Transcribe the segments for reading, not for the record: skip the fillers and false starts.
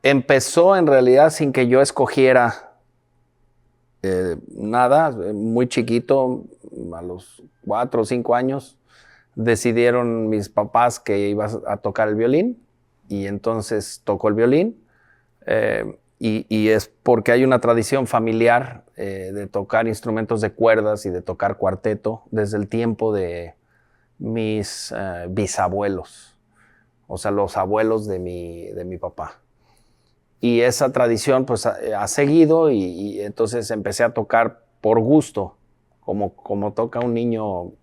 Empezó en realidad sin que yo escogiera nada. Muy chiquito, a los 4 o 5 años, decidieron mis papás que iba a tocar el violín y entonces tocó el violín. Y es porque hay una tradición familiar de tocar instrumentos de cuerdas y de tocar cuarteto desde el tiempo de mis bisabuelos, o sea, los abuelos de mi papá. Y esa tradición pues ha seguido y entonces empecé a tocar por gusto, como toca un niño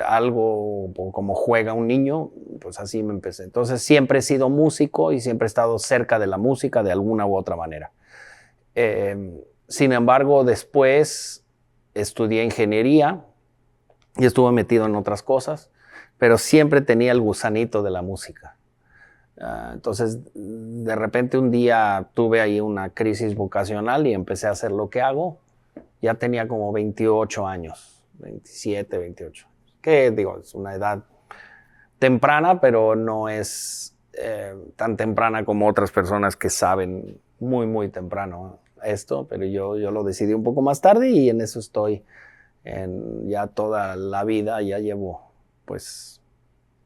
algo, o como juega un niño, pues así me empecé. Entonces siempre he sido músico y siempre he estado cerca de la música de alguna u otra manera. Sin embargo, después estudié ingeniería y estuve metido en otras cosas, pero siempre tenía el gusanito de la música. Entonces, de repente un día tuve ahí una crisis vocacional y empecé a hacer lo que hago. Ya tenía como 28 años, 27, 28. Que digo, es una edad temprana, pero no es tan temprana como otras personas que saben muy, muy temprano esto, pero yo lo decidí un poco más tarde y en eso estoy ya toda la vida. Ya llevo pues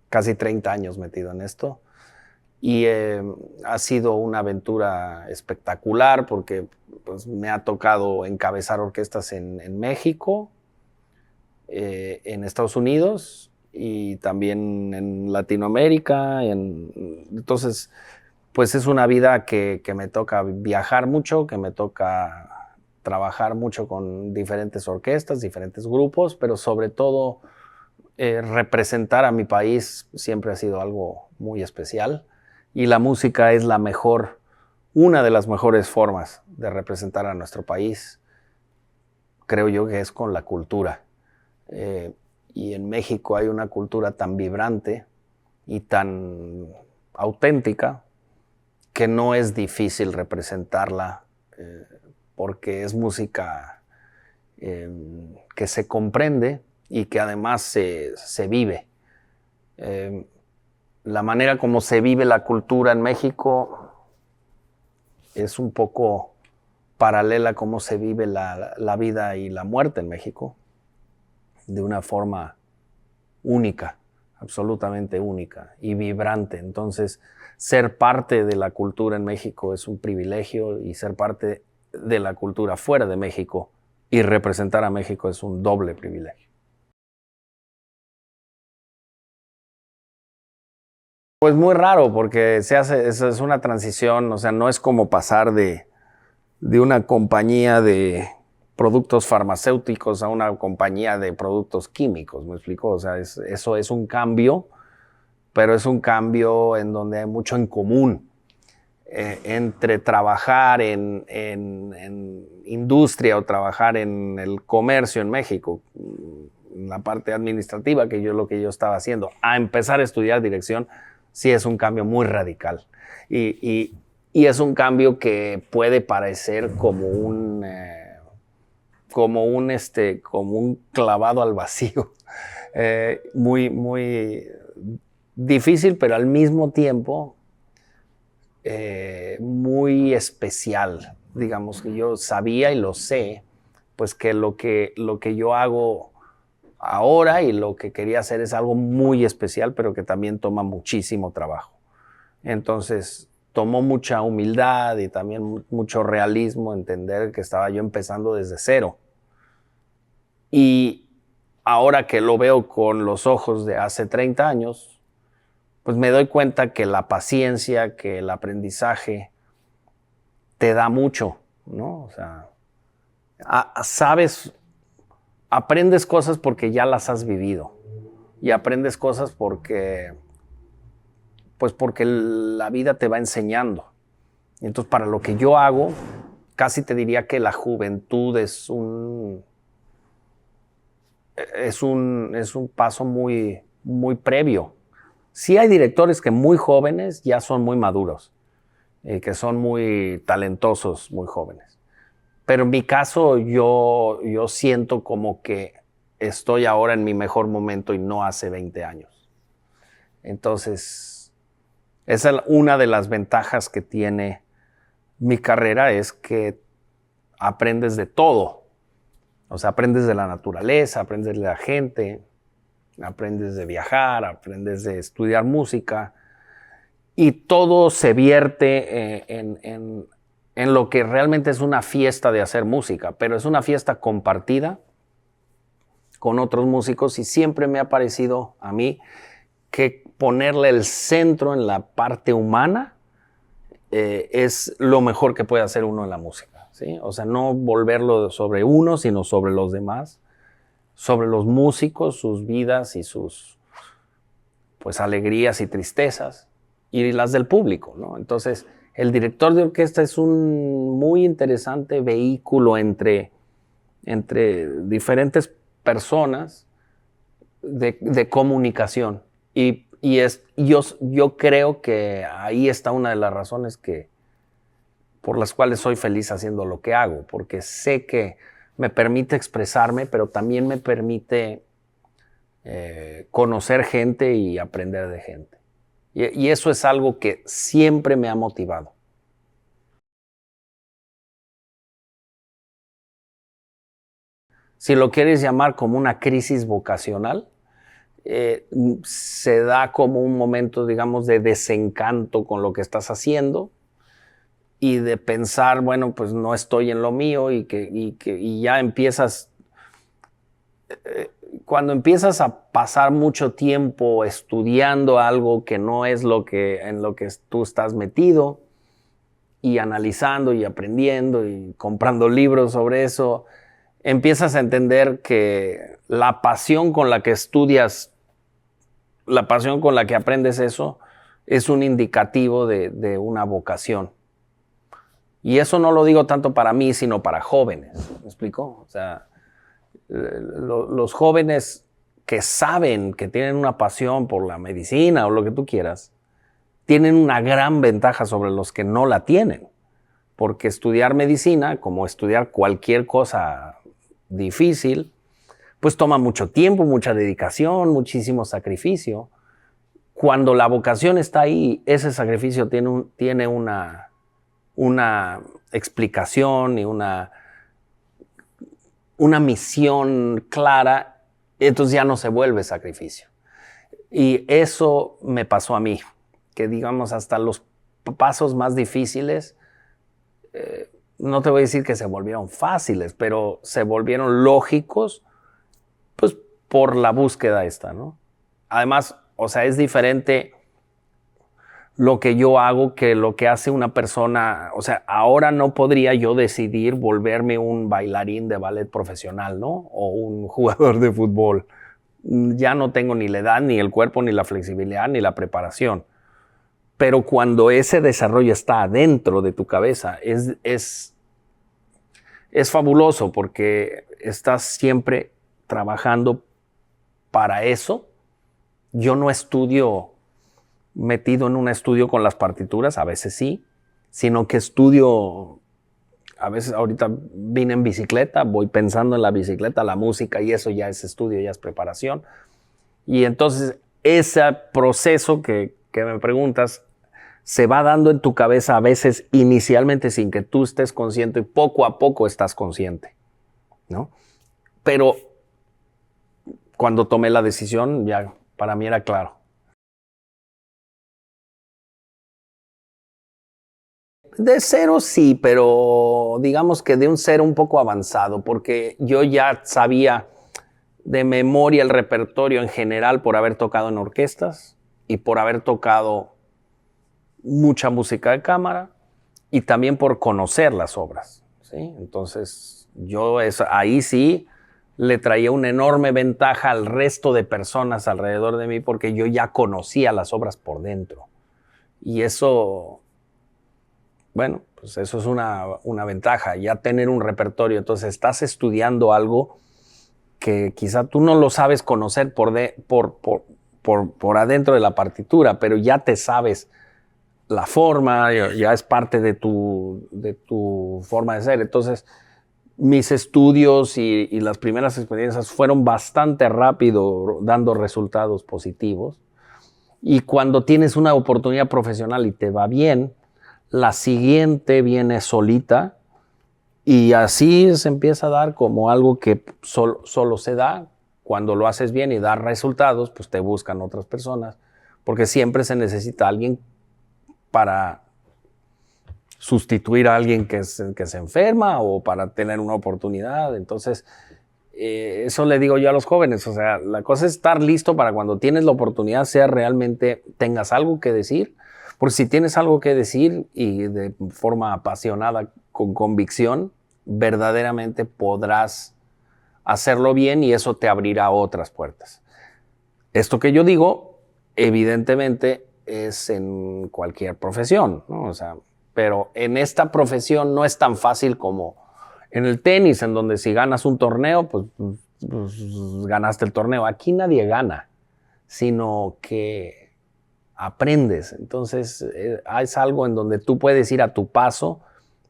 casi 30 años metido en esto. Y ha sido una aventura espectacular porque pues, me ha tocado encabezar orquestas en México, en Estados Unidos y también en Latinoamérica. Entonces, pues es una vida que me toca viajar mucho, que me toca trabajar mucho con diferentes orquestas, diferentes grupos, pero sobre todo representar a mi país siempre ha sido algo muy especial. Y la música es una de las mejores formas de representar a nuestro país. Creo yo que es con la cultura. Eh, y en México hay una cultura tan vibrante y tan auténtica que no es difícil representarla porque es música que se comprende y que además se vive. Eh, la manera como se vive la cultura en México es un poco paralela a cómo se vive la vida y la muerte en México, de una forma única, absolutamente única y vibrante. Entonces, ser parte de la cultura en México es un privilegio y ser parte de la cultura fuera de México y representar a México es un doble privilegio. Pues muy raro porque es una transición, o sea, no es como pasar de una compañía de productos farmacéuticos a una compañía de productos químicos, ¿me explico? O sea, eso es un cambio, pero es un cambio en donde hay mucho en común entre trabajar en industria o trabajar en el comercio en México, en la parte administrativa, que yo lo que yo estaba haciendo, a empezar a estudiar dirección, sí es un cambio muy radical. Y, y, y es un cambio que puede parecer como un clavado al vacío. Muy, muy difícil, pero al mismo tiempo muy especial. Digamos que yo sabía y lo sé, pues que lo que yo hago ahora y lo que quería hacer es algo muy especial, pero que también toma muchísimo trabajo. Entonces, tomó mucha humildad y también mucho realismo entender que estaba yo empezando desde cero. Y ahora que lo veo con los ojos de hace 30 años, pues me doy cuenta que la paciencia, que el aprendizaje te da mucho, ¿no? O sea, sabes, aprendes cosas porque ya las has vivido y aprendes cosas porque la vida te va enseñando. Entonces, para lo que yo hago, casi te diría que la juventud es un paso muy, muy previo. Sí hay directores que muy jóvenes ya son muy maduros, que son muy talentosos, muy jóvenes. Pero en mi caso, yo siento como que estoy ahora en mi mejor momento y no hace 20 años. Entonces, Esa es una de las ventajas que tiene mi carrera, es que aprendes de todo. O sea, aprendes de la naturaleza, aprendes de la gente, aprendes de viajar, aprendes de estudiar música, y todo se vierte en lo que realmente es una fiesta de hacer música, pero es una fiesta compartida con otros músicos, y siempre me ha parecido a mí que ponerle el centro en la parte humana es lo mejor que puede hacer uno en la música, ¿sí? O sea, no volverlo sobre uno, sino sobre los demás, sobre los músicos, sus vidas y sus pues alegrías y tristezas, y las del público, ¿no? Entonces, el director de orquesta es un muy interesante vehículo entre diferentes personas de comunicación. Yo creo que ahí está una de las razones por las cuales soy feliz haciendo lo que hago, porque sé que me permite expresarme, pero también me permite conocer gente y aprender de gente. Y eso es algo que siempre me ha motivado. Si lo quieres llamar como una crisis vocacional, se da como un momento, digamos, de desencanto con lo que estás haciendo y de pensar, bueno, pues no estoy en lo mío, y ya empiezas, cuando empiezas a pasar mucho tiempo estudiando algo que no es en lo que tú estás metido, y analizando y aprendiendo y comprando libros sobre eso, empiezas a entender que la pasión con la que estudias, la pasión con la que aprendes eso, es un indicativo de una vocación. Y eso no lo digo tanto para mí, sino para jóvenes. ¿Me explico? O sea, los jóvenes que saben que tienen una pasión por la medicina o lo que tú quieras, tienen una gran ventaja sobre los que no la tienen. Porque estudiar medicina, como estudiar cualquier cosa difícil, pues toma mucho tiempo, mucha dedicación, muchísimo sacrificio. Cuando la vocación está ahí, ese sacrificio tiene una explicación y una misión clara, entonces ya no se vuelve sacrificio. Y eso me pasó a mí, que digamos hasta los pasos más difíciles, no te voy a decir que se volvieron fáciles, pero se volvieron lógicos, pues por la búsqueda esta, ¿no? Además, o sea, es diferente lo que yo hago que lo que hace una persona. O sea, ahora no podría yo decidir volverme un bailarín de ballet profesional, ¿no? O un jugador de fútbol. Ya no tengo ni la edad, ni el cuerpo, ni la flexibilidad, ni la preparación. Pero cuando ese desarrollo está adentro de tu cabeza, es fabuloso, porque estás siempre trabajando para eso. Yo no estudio metido en un estudio con las partituras, a veces sí, sino que estudio, a veces ahorita vine en bicicleta, voy pensando en la bicicleta, la música, y eso ya es estudio, ya es preparación. Y entonces ese proceso que me preguntas se va dando en tu cabeza a veces inicialmente sin que tú estés consciente, y poco a poco estás consciente, ¿no? Pero cuando tomé la decisión, ya para mí era claro. De cero sí, pero digamos que de un cero un poco avanzado, porque yo ya sabía de memoria el repertorio en general por haber tocado en orquestas y por haber tocado mucha música de cámara, y también por conocer las obras, ¿sí? Entonces ahí sí le traía una enorme ventaja al resto de personas alrededor de mí, porque yo ya conocía las obras por dentro. Y eso, bueno, pues eso es una ventaja, ya tener un repertorio. Entonces estás estudiando algo que quizá tú no lo sabes conocer por adentro de la partitura, pero ya te sabes la forma, ya es parte de tu forma de ser. Entonces, mis estudios y las primeras experiencias fueron bastante rápido dando resultados positivos. Y cuando tienes una oportunidad profesional y te va bien, la siguiente viene solita y así se empieza a dar como algo que solo se da. Cuando lo haces bien y da resultados, pues te buscan otras personas, porque siempre se necesita alguien para sustituir a alguien que se enferma o para tener una oportunidad. Entonces, eso le digo yo a los jóvenes, o sea, la cosa es estar listo para cuando tienes la oportunidad, sea realmente tengas algo que decir, porque si tienes algo que decir y de forma apasionada, con convicción, verdaderamente podrás hacerlo bien y eso te abrirá otras puertas. Esto que yo digo, evidentemente, es en cualquier profesión, ¿no? O sea, pero en esta profesión no es tan fácil como en el tenis, en donde si ganas un torneo, pues ganaste el torneo. Aquí nadie gana, sino que aprendes. Entonces, es algo en donde tú puedes ir a tu paso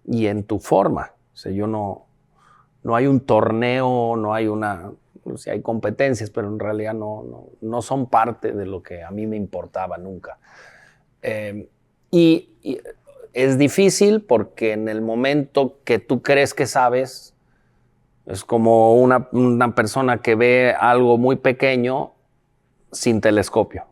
y en tu forma. O sea, no hay un torneo, no hay una... O sea, hay competencias, pero en realidad no son parte de lo que a mí me importaba nunca. Y es difícil porque en el momento que tú crees que sabes, es como una persona que ve algo muy pequeño sin telescopio.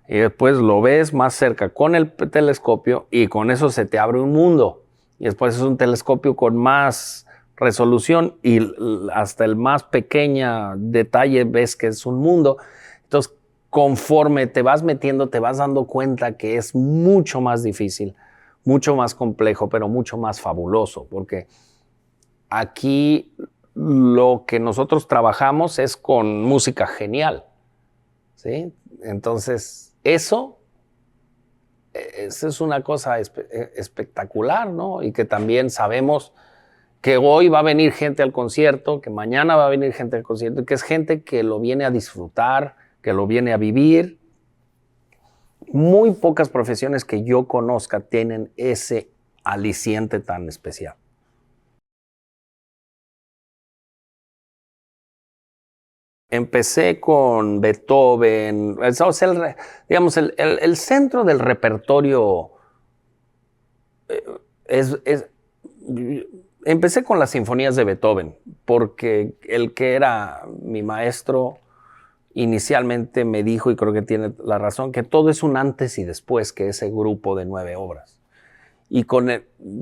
Y después lo ves más cerca con el telescopio y con eso se te abre un mundo. Y después es un telescopio con más resolución y hasta el más pequeño detalle ves que es un mundo. Entonces, conforme te vas metiendo, te vas dando cuenta que es mucho más difícil, mucho más complejo, pero mucho más fabuloso, porque aquí lo que nosotros trabajamos es con música genial, ¿sí? Entonces, eso es una cosa espectacular, ¿no? Y que también sabemos que hoy va a venir gente al concierto, que mañana va a venir gente al concierto, y que es gente que lo viene a disfrutar, que lo viene a vivir. Muy pocas profesiones que yo conozca tienen ese aliciente tan especial. Empecé con Beethoven, digamos, el centro del repertorio es, empecé con las sinfonías de Beethoven, porque el que era mi maestro inicialmente me dijo, y creo que tiene la razón, que todo es un antes y después que ese grupo de 9 obras. Y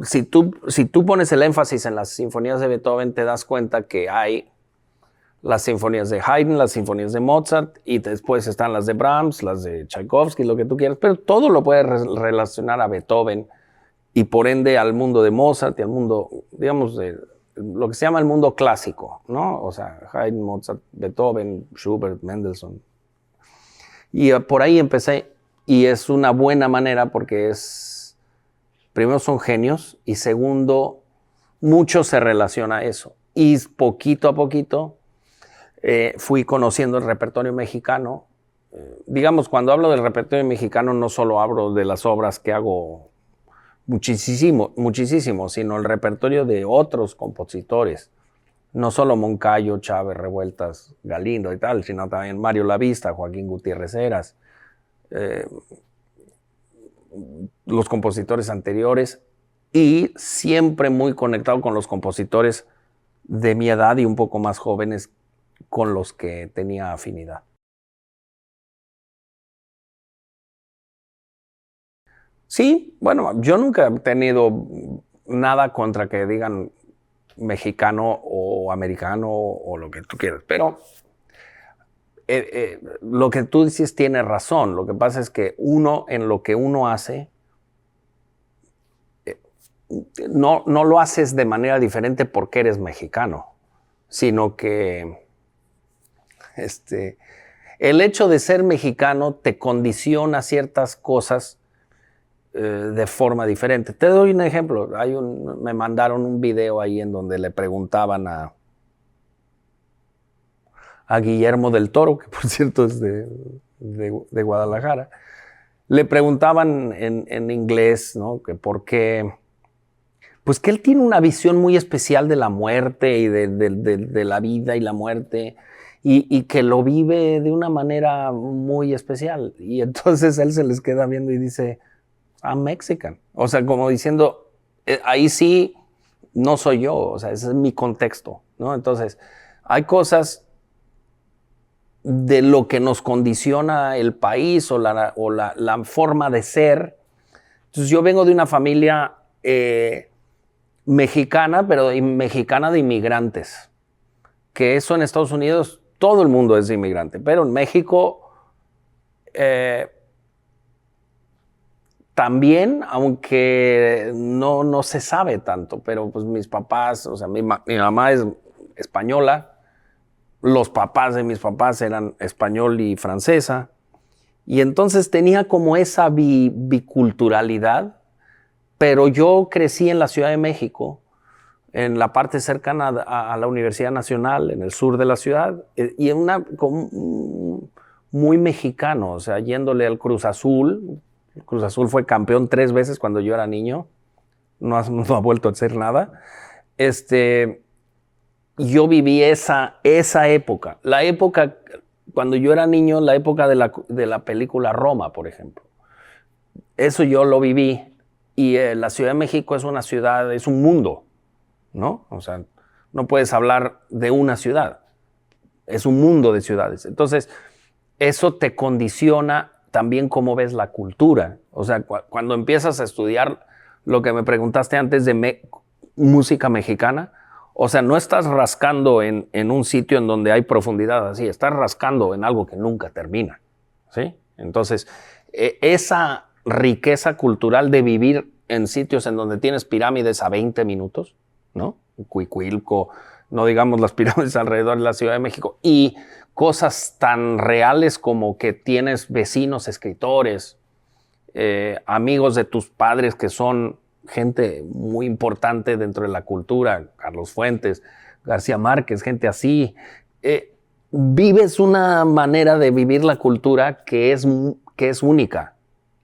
si tú pones el énfasis en las sinfonías de Beethoven, te das cuenta que hay las sinfonías de Haydn, las sinfonías de Mozart, y después están las de Brahms, las de Tchaikovsky, lo que tú quieras, pero todo lo puedes relacionar a Beethoven y por ende al mundo de Mozart y al mundo, digamos, de lo que se llama el mundo clásico, ¿no? O sea, Haydn, Mozart, Beethoven, Schubert, Mendelssohn. Y por ahí empecé, y es una buena manera porque primero son genios, y segundo, mucho se relaciona a eso. Y poquito a poquito fui conociendo el repertorio mexicano. Digamos, cuando hablo del repertorio mexicano, no solo hablo de las obras que hago muchísimo, sino el repertorio de otros compositores. No solo Moncayo, Chávez, Revueltas, Galindo y tal, sino también Mario Lavista, Joaquín Gutiérrez Heras, los compositores anteriores, y siempre muy conectado con los compositores de mi edad y un poco más jóvenes con los que tenía afinidad. Sí, bueno, yo nunca he tenido nada contra que digan mexicano o americano o lo que tú quieras, pero lo que tú dices tiene razón. Lo que pasa es que en lo que uno hace, no lo haces de manera diferente porque eres mexicano, sino que el hecho de ser mexicano te condiciona ciertas cosas de forma diferente. Te doy un ejemplo. Me mandaron un video ahí en donde le preguntaban a Guillermo del Toro, que por cierto es de Guadalajara. Le preguntaban en inglés, ¿no? Que por qué, pues que él tiene una visión muy especial de la muerte y de la vida y la muerte, y que lo vive de una manera muy especial. Y entonces él se les queda viendo y dice, I'm Mexican. O sea, como diciendo, ahí sí no soy yo, o sea, ese es mi contexto, ¿no? Entonces, hay cosas de lo que nos condiciona el país o la forma de ser. Entonces, yo vengo de una familia mexicana, pero mexicana de inmigrantes, que eso en Estados Unidos todo el mundo es inmigrante, pero en México también, aunque no se sabe tanto, pero pues mis papás, o sea, mi mamá es española, los papás de mis papás eran español y francesa, y entonces tenía como esa biculturalidad, pero yo crecí en la Ciudad de México, en la parte cercana a la Universidad Nacional, en el sur de la ciudad, y en muy mexicano, o sea, yéndole al Cruz Azul. El Cruz Azul fue campeón 3 veces cuando yo era niño, no ha vuelto a hacer nada. Yo viví esa época, la época cuando yo era niño, la época de la película Roma, por ejemplo. Eso yo lo viví, y la Ciudad de México es una ciudad, es un mundo, ¿no? O sea, no puedes hablar de una ciudad, es un mundo de ciudades. Entonces, eso te condiciona también cómo ves la cultura. O sea, cuando empiezas a estudiar lo que me preguntaste antes de música mexicana, o sea, no estás rascando en un sitio en donde hay profundidad así, estás rascando en algo que nunca termina, ¿sí? Entonces, esa riqueza cultural de vivir en sitios en donde tienes pirámides a 20 minutos, ¿no? Cuicuilco, no digamos las pirámides alrededor de la Ciudad de México, y cosas tan reales como que tienes vecinos escritores, amigos de tus padres que son gente muy importante dentro de la cultura, Carlos Fuentes, García Márquez, gente así. Vives una manera de vivir la cultura que es única.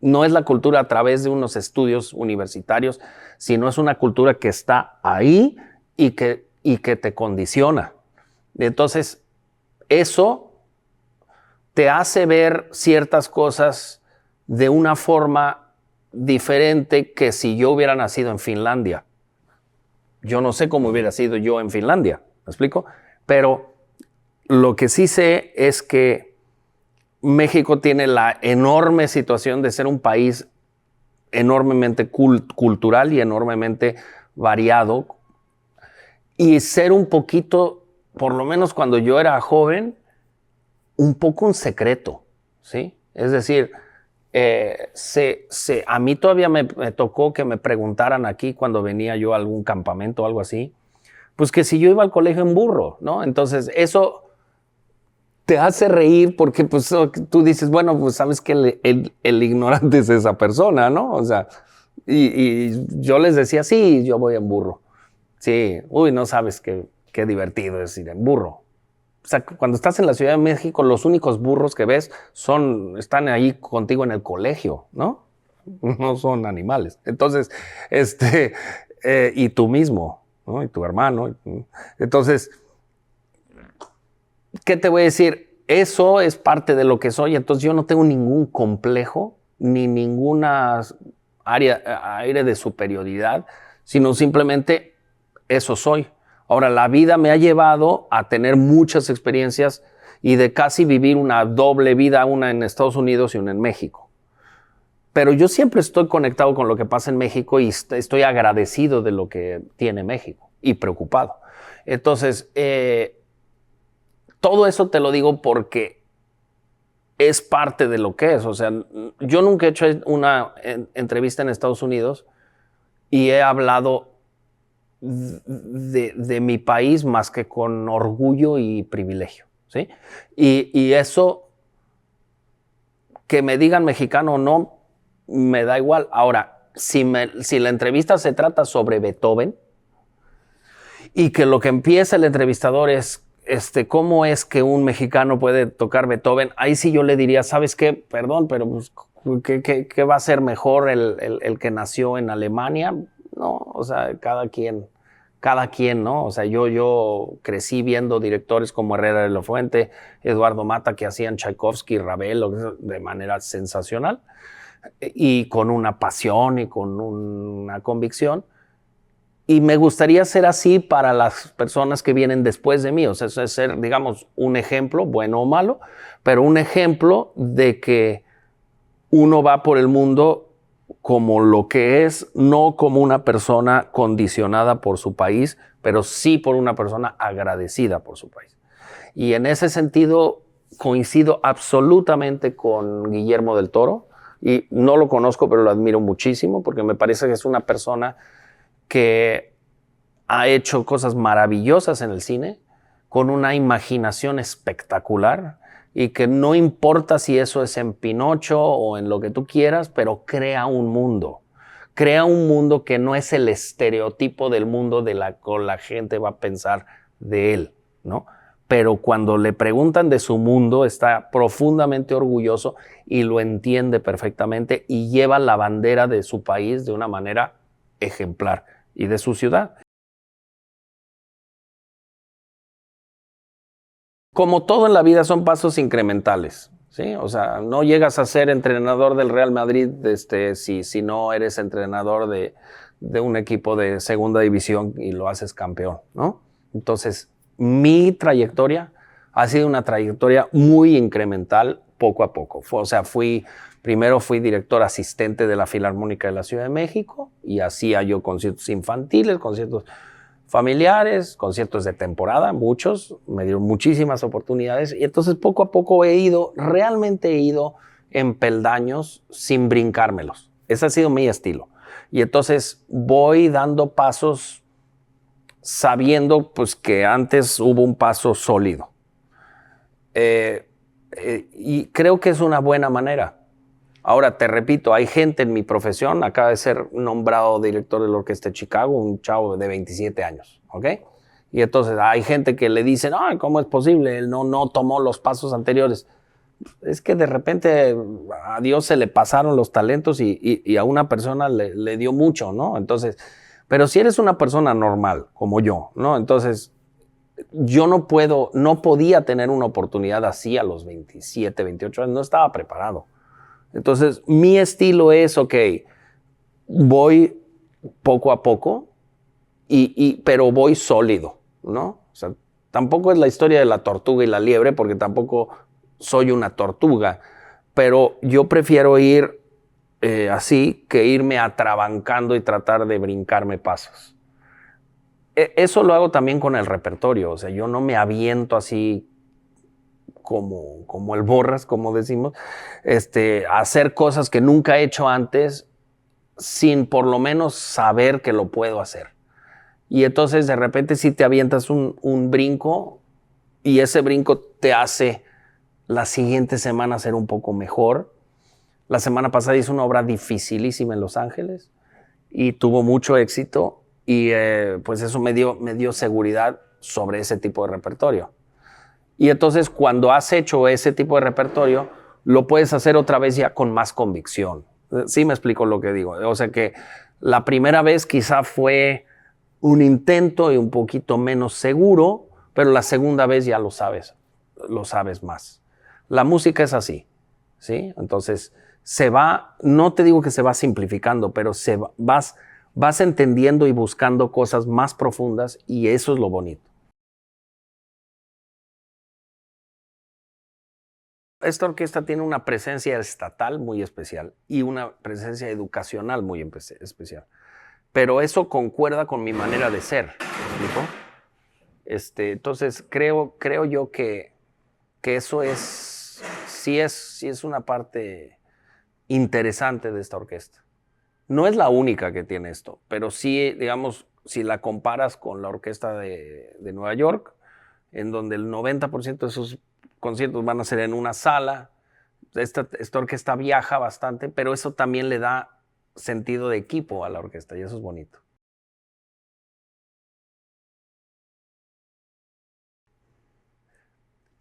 No es la cultura a través de unos estudios universitarios, sino es una cultura que está ahí y que te condiciona. Entonces, eso te hace ver ciertas cosas de una forma diferente que si yo hubiera nacido en Finlandia. Yo no sé cómo hubiera sido yo en Finlandia, ¿me explico? Pero lo que sí sé es que México tiene la enorme situación de ser un país enormemente cultural y enormemente variado, y ser un poquito, por lo menos cuando yo era joven, un poco un secreto, ¿sí? Es decir, a mí todavía me tocó que me preguntaran aquí cuando venía yo a algún campamento o algo así, pues que si yo iba al colegio en burro, ¿no? Entonces eso te hace reír porque pues tú dices, bueno, pues sabes que el ignorante es esa persona, ¿no? O sea, y yo les decía, sí, yo voy en burro. Sí, uy, no sabes qué divertido es ir en burro. O sea, cuando estás en la Ciudad de México, los únicos burros que ves están ahí contigo en el colegio, ¿no? No son animales. Entonces, y tú mismo, ¿no? Y tu hermano. Entonces, ¿qué te voy a decir? Eso es parte de lo que soy. Entonces, yo no tengo ningún complejo ni ninguna aire de superioridad, sino simplemente eso soy. Ahora, la vida me ha llevado a tener muchas experiencias y de casi vivir una doble vida, una en Estados Unidos y una en México. Pero yo siempre estoy conectado con lo que pasa en México y estoy agradecido de lo que tiene México y preocupado. Entonces, todo eso te lo digo porque es parte de lo que es. O sea, yo nunca he hecho una entrevista en Estados Unidos y he hablado de mi país más que con orgullo y privilegio, ¿sí? Y eso, que me digan mexicano o no, me da igual. Ahora, si la entrevista se trata sobre Beethoven y que lo que empieza el entrevistador es cómo es que un mexicano puede tocar Beethoven, ahí sí yo le diría, ¿sabes qué? Perdón, pero pues, ¿qué va a ser mejor el que nació en Alemania? No, o sea, cada quien cada quien, ¿no? O sea, yo crecí viendo directores como Herrera de la Fuente, Eduardo Mata, que hacían Tchaikovsky, Ravel, de manera sensacional, y con una pasión y con una convicción. Y me gustaría ser así para las personas que vienen después de mí. O sea, es ser, digamos, un ejemplo, bueno o malo, pero un ejemplo de que uno va por el mundo como lo que es, no como una persona condicionada por su país, pero sí por una persona agradecida por su país. Y en ese sentido coincido absolutamente con Guillermo del Toro, y no lo conozco, pero lo admiro muchísimo porque me parece que es una persona que ha hecho cosas maravillosas en el cine, con una imaginación espectacular, y que no importa si eso es en Pinocho o en lo que tú quieras, pero crea un mundo. Crea un mundo que no es el estereotipo del mundo de la que la gente va a pensar de él, ¿no? Pero cuando le preguntan de su mundo, está profundamente orgulloso y lo entiende perfectamente y lleva la bandera de su país de una manera ejemplar y de su ciudad. Como todo en la vida son pasos incrementales, ¿sí? O sea, no llegas a ser entrenador del Real Madrid si no eres entrenador de un equipo de segunda división y lo haces campeón, ¿no? Entonces, mi trayectoria ha sido una trayectoria muy incremental poco a poco. Primero fui director asistente de la Filarmónica de la Ciudad de México y hacía yo conciertos infantiles, conciertos familiares, conciertos de temporada, muchos, me dieron muchísimas oportunidades y entonces poco a poco realmente he ido en peldaños sin brincármelos. Ese ha sido mi estilo. Y entonces voy dando pasos sabiendo pues que antes hubo un paso sólido. Y creo que es una buena manera. Ahora, te repito, hay gente en mi profesión, acaba de ser nombrado director de la Orquesta de Chicago, un chavo de 27 años, ¿ok? Y entonces hay gente que le dice, no, ¿cómo es posible? Él no tomó los pasos anteriores. Es que de repente a Dios se le pasaron los talentos y a una persona le dio mucho, ¿no? Entonces, pero si eres una persona normal, como yo, ¿no? Entonces, yo no podía tener una oportunidad así a los 27, 28 años, no estaba preparado. Entonces, mi estilo es, ok, voy poco a poco, pero voy sólido, ¿no? O sea, tampoco es la historia de la tortuga y la liebre, porque tampoco soy una tortuga, pero yo prefiero ir así que irme atrabancando y tratar de brincarme pasos. Eso lo hago también con el repertorio, o sea, yo no me aviento así como el borras, como decimos, a hacer cosas que nunca he hecho antes sin por lo menos saber que lo puedo hacer. Y entonces de repente si te avientas un brinco y ese brinco te hace la siguiente semana ser un poco mejor. La semana pasada hice una obra dificilísima en Los Ángeles y tuvo mucho éxito y pues eso me dio seguridad sobre ese tipo de repertorio. Y entonces cuando has hecho ese tipo de repertorio, lo puedes hacer otra vez ya con más convicción. Sí me explico lo que digo. O sea que la primera vez quizá fue un intento y un poquito menos seguro, pero la segunda vez ya lo sabes más. La música es así, ¿sí? Entonces no te digo que se va simplificando, pero vas entendiendo y buscando cosas más profundas y eso es lo bonito. Esta orquesta tiene una presencia estatal muy especial y una presencia educacional muy especial. Pero eso concuerda con mi manera de ser. ¿Me explico? Entonces, creo yo que eso sí es una parte interesante de esta orquesta. No es la única que tiene esto, pero sí, digamos, si la comparas con la orquesta de Nueva York, en donde el 90% de sus conciertos van a ser en una sala. Esta orquesta viaja bastante, pero eso también le da sentido de equipo a la orquesta y eso es bonito.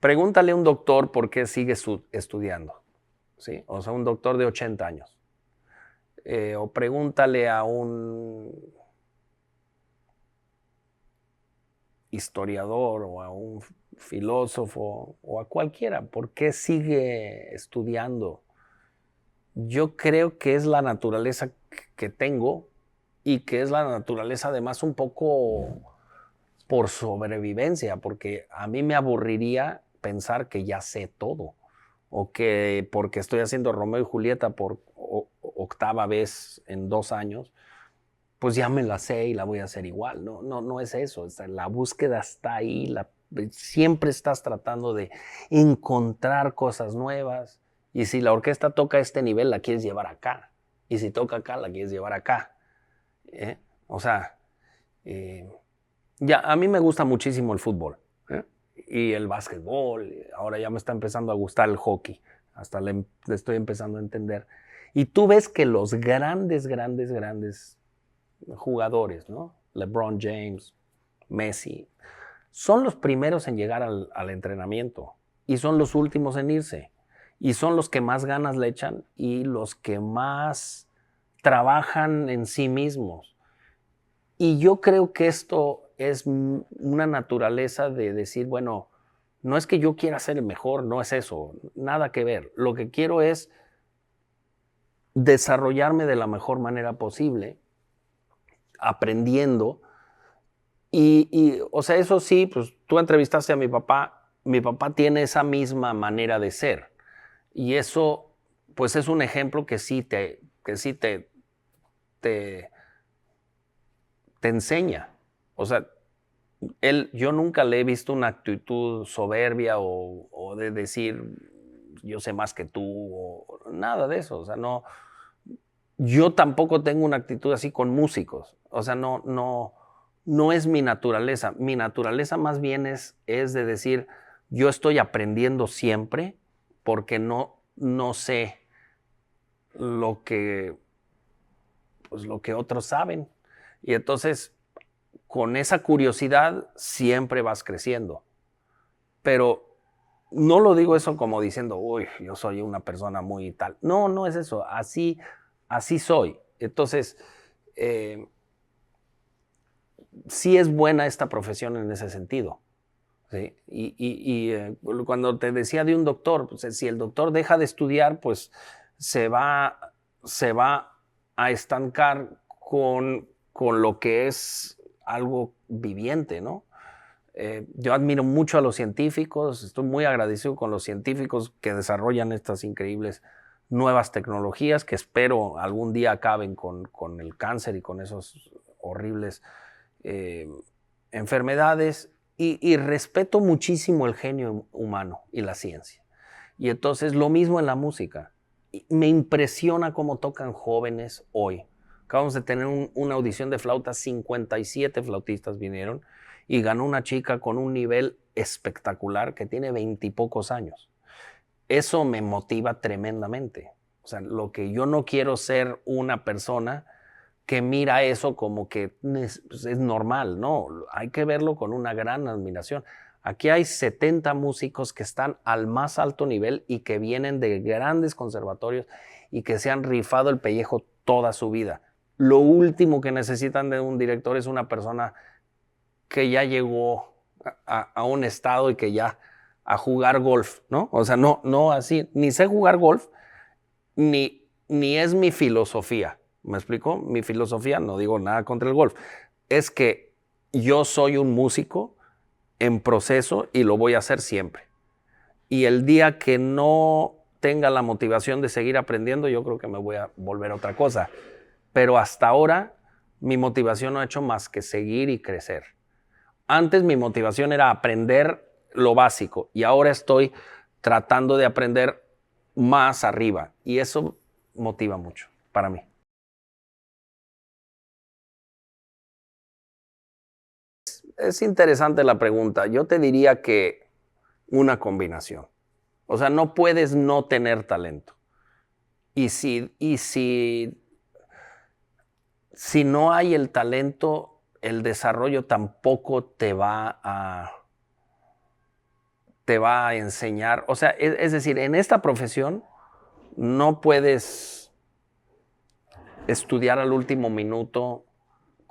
Pregúntale a un doctor por qué sigue estudiando, ¿sí? O sea, un doctor de 80 años. O pregúntale a un historiador o a un filósofo o a cualquiera, ¿por qué sigue estudiando? Yo creo que es la naturaleza que tengo y que es la naturaleza además un poco por sobrevivencia, porque a mí me aburriría pensar que ya sé todo o que porque estoy haciendo Romeo y Julieta por octava vez en 2 años, pues ya me la sé y la voy a hacer igual. No, no, no es eso. La búsqueda está ahí, siempre estás tratando de encontrar cosas nuevas. Y si la orquesta toca este nivel, la quieres llevar acá. Y si toca acá, la quieres llevar acá. ¿Eh? O sea, eh, ya, a mí me gusta muchísimo el fútbol, ¿eh? Y el básquetbol. Ahora ya me está empezando a gustar el hockey. Hasta le estoy empezando a entender. Y tú ves que los grandes, grandes, grandes jugadores, ¿no? LeBron James, Messi, son los primeros en llegar al entrenamiento y son los últimos en irse. Y son los que más ganas le echan y los que más trabajan en sí mismos. Y yo creo que esto es una naturaleza de decir, bueno, no es que yo quiera ser el mejor, no es eso, nada que ver. Lo que quiero es desarrollarme de la mejor manera posible, aprendiendo. O sea, eso sí, pues tú entrevistaste a mi papá tiene esa misma manera de ser. Y eso, pues es un ejemplo que sí te, te enseña. O sea, yo nunca le he visto una actitud soberbia o de decir yo sé más que tú o nada de eso. O sea, no, yo tampoco tengo una actitud así con músicos. O sea, no es mi naturaleza. Mi naturaleza más bien es de decir yo estoy aprendiendo siempre porque no sé lo que, pues, lo que otros saben. Y entonces con esa curiosidad siempre vas creciendo. Pero no lo digo eso como diciendo, uy, yo soy una persona muy tal. No, no es eso. Así soy. Entonces, sí es buena esta profesión en ese sentido. ¿Sí? Cuando te decía de un doctor, pues, si el doctor deja de estudiar, pues se va, se va a estancar con lo que es algo viviente, ¿no? Yo admiro mucho a los científicos, estoy muy agradecido con los científicos que desarrollan estas increíbles nuevas tecnologías que espero algún día acaben con el cáncer y con esos horribles eh, enfermedades. Y respeto muchísimo el genio humano y la ciencia. Y entonces lo mismo en la música. Me impresiona cómo tocan jóvenes hoy. Acabamos de tener una audición de flauta, 57 flautistas vinieron y ganó una chica con un nivel espectacular que tiene 20 y pocos años. Eso me motiva tremendamente. O sea, lo que yo no quiero ser una persona que mira eso como que es normal, no, hay que verlo con una gran admiración. Aquí hay 70 músicos que están al más alto nivel y que vienen de grandes conservatorios y que se han rifado el pellejo toda su vida. Lo último que necesitan de un director es una persona que ya llegó a un estado y que ya a jugar golf, ¿no? O sea, no así, ni sé jugar golf, ni es mi filosofía. ¿Me explico? Mi filosofía, no digo nada contra el golf, es que yo soy un músico en proceso y lo voy a hacer siempre. Y el día que no tenga la motivación de seguir aprendiendo, yo creo que me voy a volver a otra cosa. Pero hasta ahora mi motivación no ha hecho más que seguir y crecer. Antes mi motivación era aprender lo básico y ahora estoy tratando de aprender más arriba y eso motiva mucho para mí. Es interesante la pregunta. Yo te diría que una combinación. O sea, no puedes no tener talento. Si no hay el talento, el desarrollo tampoco te va a enseñar. O sea, es decir, en esta profesión no puedes estudiar al último minuto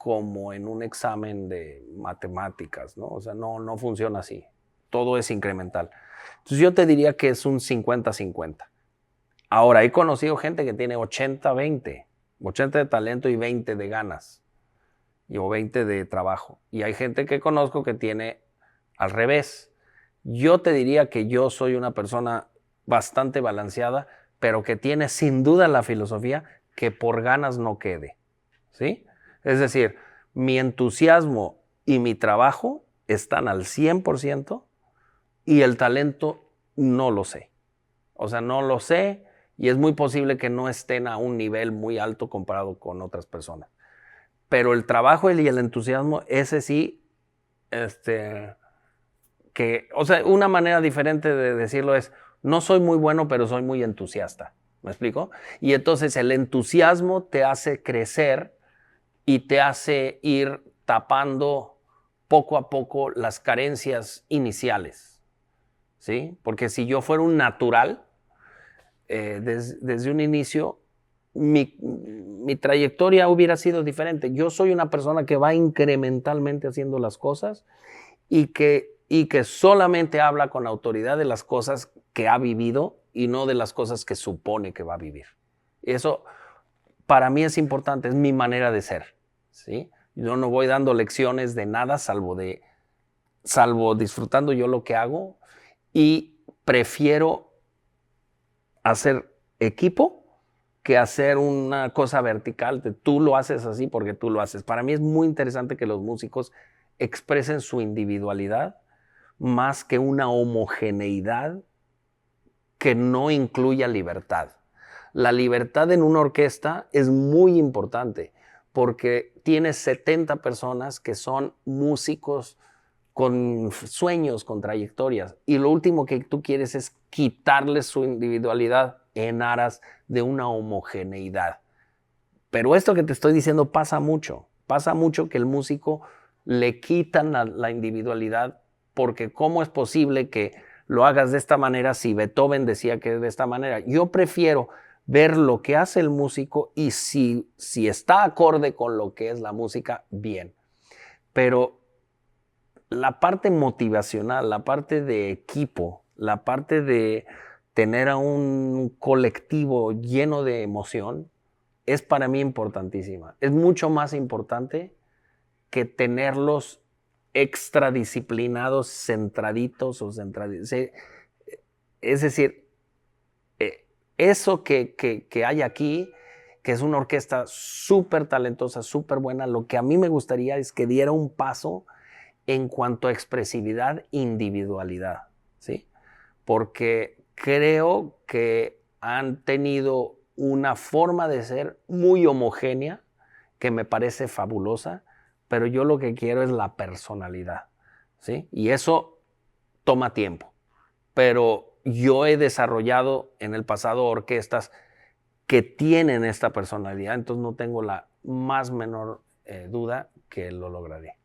como en un examen de matemáticas, ¿no? O sea, no funciona así. Todo es incremental. Entonces yo te diría que es un 50-50. Ahora, he conocido gente que tiene 80-20, 80 de talento y 20 de ganas, o 20 de trabajo. Y hay gente que conozco que tiene al revés. Yo te diría que yo soy una persona bastante balanceada, pero que tiene sin duda la filosofía que por ganas no quede, ¿sí? Es decir, mi entusiasmo y mi trabajo están al 100% y el talento no lo sé. O sea, no lo sé y es muy posible que no estén a un nivel muy alto comparado con otras personas. Pero el trabajo y el entusiasmo, ese sí, o sea, una manera diferente de decirlo es, no soy muy bueno, pero soy muy entusiasta. ¿Me explico? Y entonces el entusiasmo te hace crecer y te hace ir tapando poco a poco las carencias iniciales, ¿sí? Porque si yo fuera un natural, desde un inicio, mi trayectoria hubiera sido diferente. Yo soy una persona que va incrementalmente haciendo las cosas y que solamente habla con autoridad de las cosas que ha vivido y no de las cosas que supone que va a vivir. Eso para mí es importante, es mi manera de ser, ¿sí? Yo no voy dando lecciones de nada salvo disfrutando yo lo que hago y prefiero hacer equipo que hacer una cosa vertical. Tú lo haces así porque tú lo haces. Para mí es muy interesante que los músicos expresen su individualidad más que una homogeneidad que no incluya libertad. La libertad en una orquesta es muy importante porque tienes 70 personas que son músicos con sueños, con trayectorias, y lo último que tú quieres es quitarles su individualidad en aras de una homogeneidad. Pero esto que te estoy diciendo pasa mucho que el músico le quitan la individualidad, porque ¿cómo es posible que lo hagas de esta manera si Beethoven decía que es de esta manera? Yo prefiero ver lo que hace el músico y si está acorde con lo que es la música, bien. Pero la parte motivacional, la parte de equipo, la parte de tener a un colectivo lleno de emoción, es para mí importantísima. Es mucho más importante que tenerlos extradisciplinados, centraditos o centraditos. Es decir, eso que hay aquí, que es una orquesta súper talentosa, súper buena, lo que a mí me gustaría es que diera un paso en cuanto a expresividad, individualidad, ¿sí? Porque creo que han tenido una forma de ser muy homogénea que me parece fabulosa, pero yo lo que quiero es la personalidad, ¿sí? Y eso toma tiempo, pero yo he desarrollado en el pasado orquestas que tienen esta personalidad, entonces no tengo la más menor duda que lo lograré.